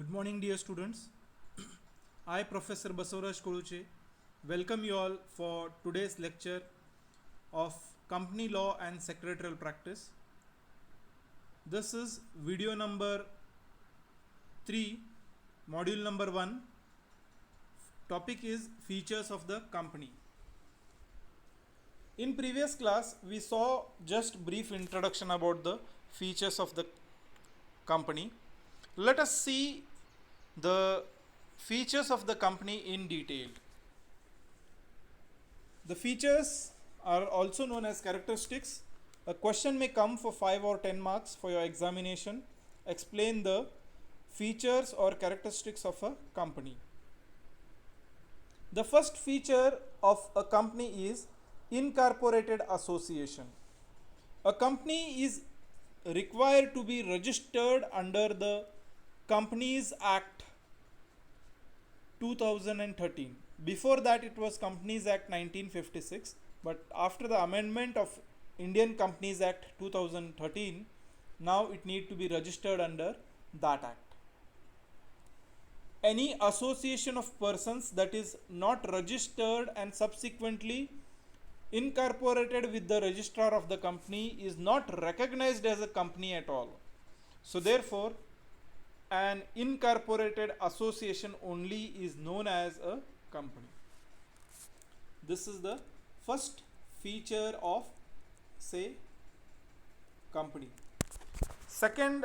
Good morning, dear students. I, Professor Basavaraj Koluche, welcome you all for today's lecture of Company Law and Secretarial Practice. This is video number 3, module number 1. Topic is features of the company. In previous class, we saw just brief introduction about the features of the company. Let us see the features of the company in detail. The features are also known as characteristics. A question may come for 5 or 10 marks for your examination. Explain the features or characteristics of a company. The first feature of a company is incorporated association. A company is required to be registered under the Companies Act 2013. Before that it was Companies Act 1956, but after the amendment of Indian Companies Act 2013, now it need to be registered under that act. Any association of persons that is not registered and subsequently incorporated with the registrar of the company is not recognized as a company at all. So therefore, an incorporated association only is known as a company. This is the first feature of, say, company. Second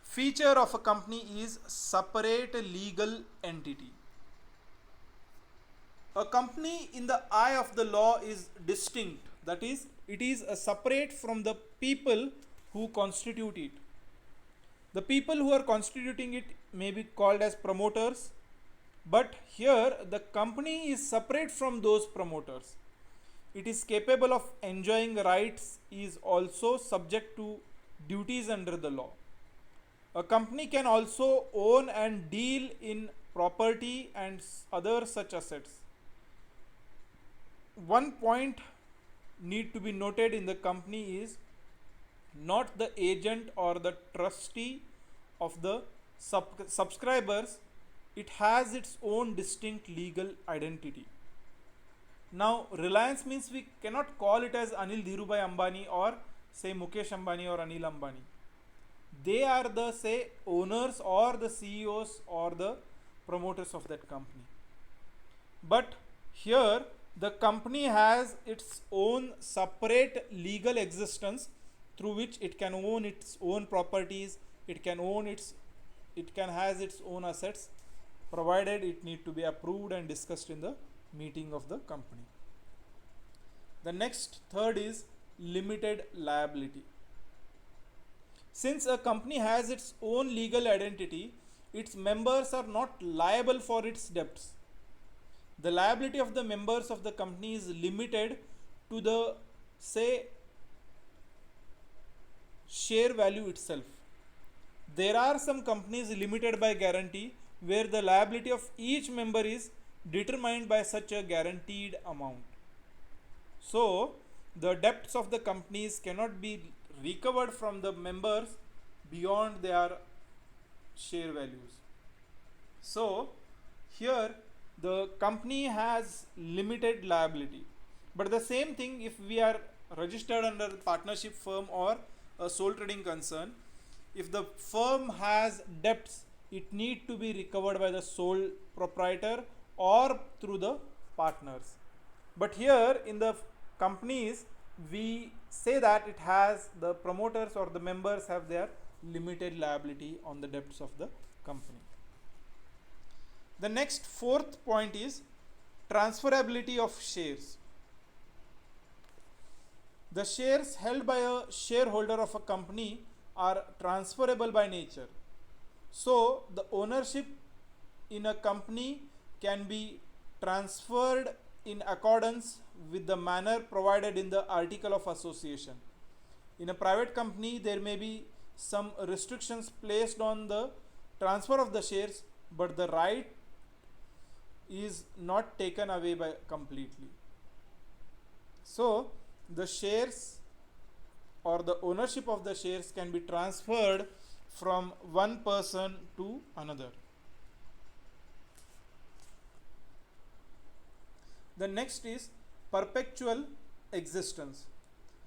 feature of a company is separate legal entity. A company in the eye of the law is distinct, that is, it is separate from the people who constitute it. The people who are constituting it may be called as promoters, but here the company is separate from those promoters. It is capable of enjoying rights, is also subject to duties under the law. A company can also own and deal in property and other such assets. One point need to be noted in the company is not the agent or the trustee of the subscribers. It has its own distinct legal identity. Now, Reliance means we cannot call it as Anil Dhirubhai Ambani or say Mukesh Ambani or Anil Ambani. They are the, say, owners or the CEOs or the promoters of that company. But here the company has its own separate legal existence through which it can own its own properties, it can has its own assets, provided it need to be approved and discussed in the meeting of the company. The next third is limited liability. Since a company has its own legal identity, its members are not liable for its debts. The liability of the members of the company is limited to the, say, share value itself. There are some companies limited by guarantee where the liability of each member is determined by such a guaranteed amount. So, the debts of the companies cannot be recovered from the members beyond their share values. So, here the company has limited liability. But the same thing if we are registered under a partnership firm or a sole trading concern, if the firm has debts, it need to be recovered by the sole proprietor or through the partners. But here in the companies, we say that it has the promoters or the members have their limited liability on the debts of the company. The next fourth point is transferability of shares. The shares held by a shareholder of a company are transferable by nature. So, the ownership in a company can be transferred in accordance with the manner provided in the article of association. In a private company, there may be some restrictions placed on the transfer of the shares, but the right is not taken away by completely. So, the shares or the ownership of the shares can be transferred from one person to another. The next is perpetual existence.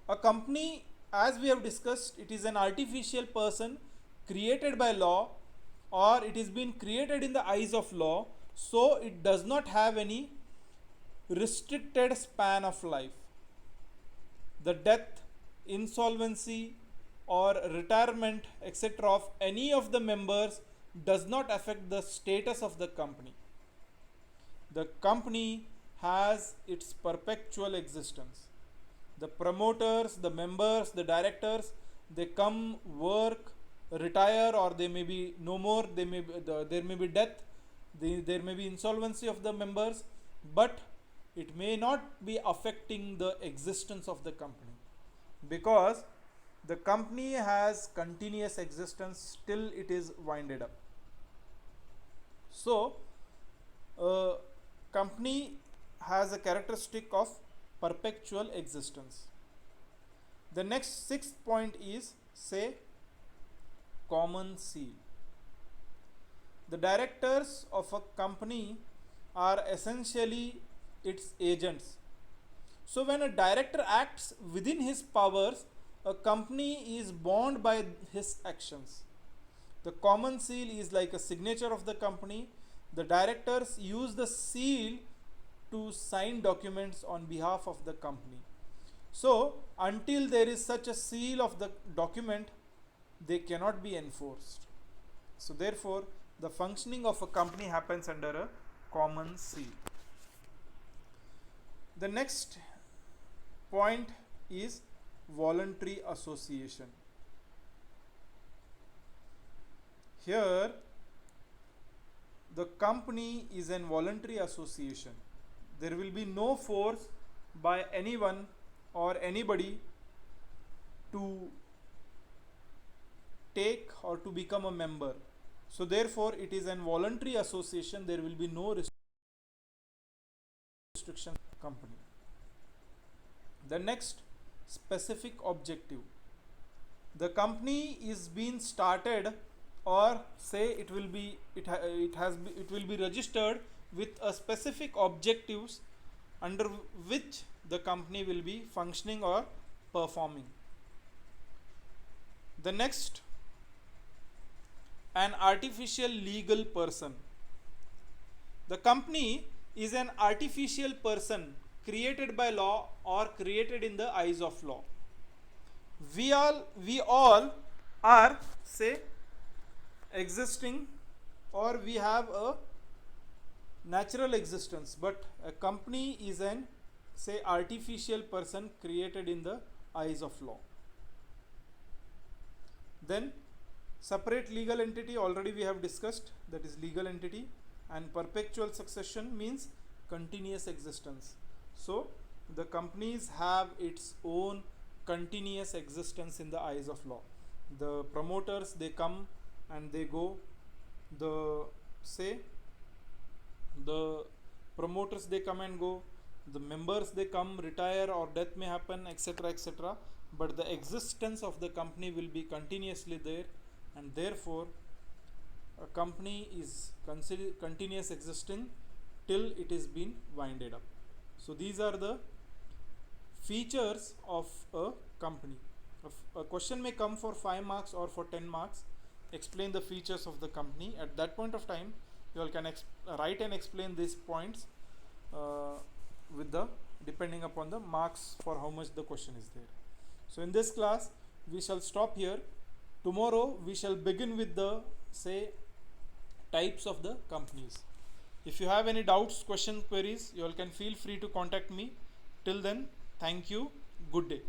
A company, as we have discussed, it is an artificial person created by law, or it is been created in the eyes of law, so it does not have any restricted span of life. The death, insolvency, or retirement, etc., of any of the members does not affect the status of the company. The company has its perpetual existence. The promoters, the members, the directors, they come, work, retire, or they may be no more. There may be death, there may be insolvency of the members, but it may not be affecting the existence of the company, because the company has continuous existence till it is winded up. So, a company has a characteristic of perpetual existence. The next sixth point is, say, common seal. The directors of a company are essentially its agents. So when a director acts within his powers, a company is bound by his actions. The common seal is like a signature of the company. The directors use the seal to sign documents on behalf of the company. So until there is such a seal of the document, they cannot be enforced. So therefore, the functioning of a company happens under a common seal. The next point is voluntary association. Here, the company is an voluntary association. There will be no force by anyone or anybody to take or to become a member. So therefore, it is an voluntary association. There will be no restriction company. The next, specific objective. The company is being started, or say it will be registered with a specific objectives under which the company will be functioning or performing. The next, an artificial legal person. The company is an artificial person created by law or created in the eyes of law. We all are, say, existing, or we have a natural existence, but a company is an, say, artificial person created in the eyes of law. Then separate legal entity, already we have discussed, that is legal entity. And perpetual succession means continuous existence. So the companies have its own continuous existence in the eyes of law. The promoters, they come and they go. The promoters, they come and go. The members, they come, retire, or death may happen, etc., etc. But the existence of the company will be continuously there, and therefore a company is considered continuous existing till it is been winded up. So these are the features of a company. A question may come for 5 marks or for 10 marks. Explain the features of the company. At that point of time, you all can write and explain these points with the depending upon the marks for how much the question is there. So in this class, we shall stop here. Tomorrow we shall begin with the, say, types of the companies. If you have any doubts, questions, queries, you all can feel free to contact me. Till then, thank you. Good day.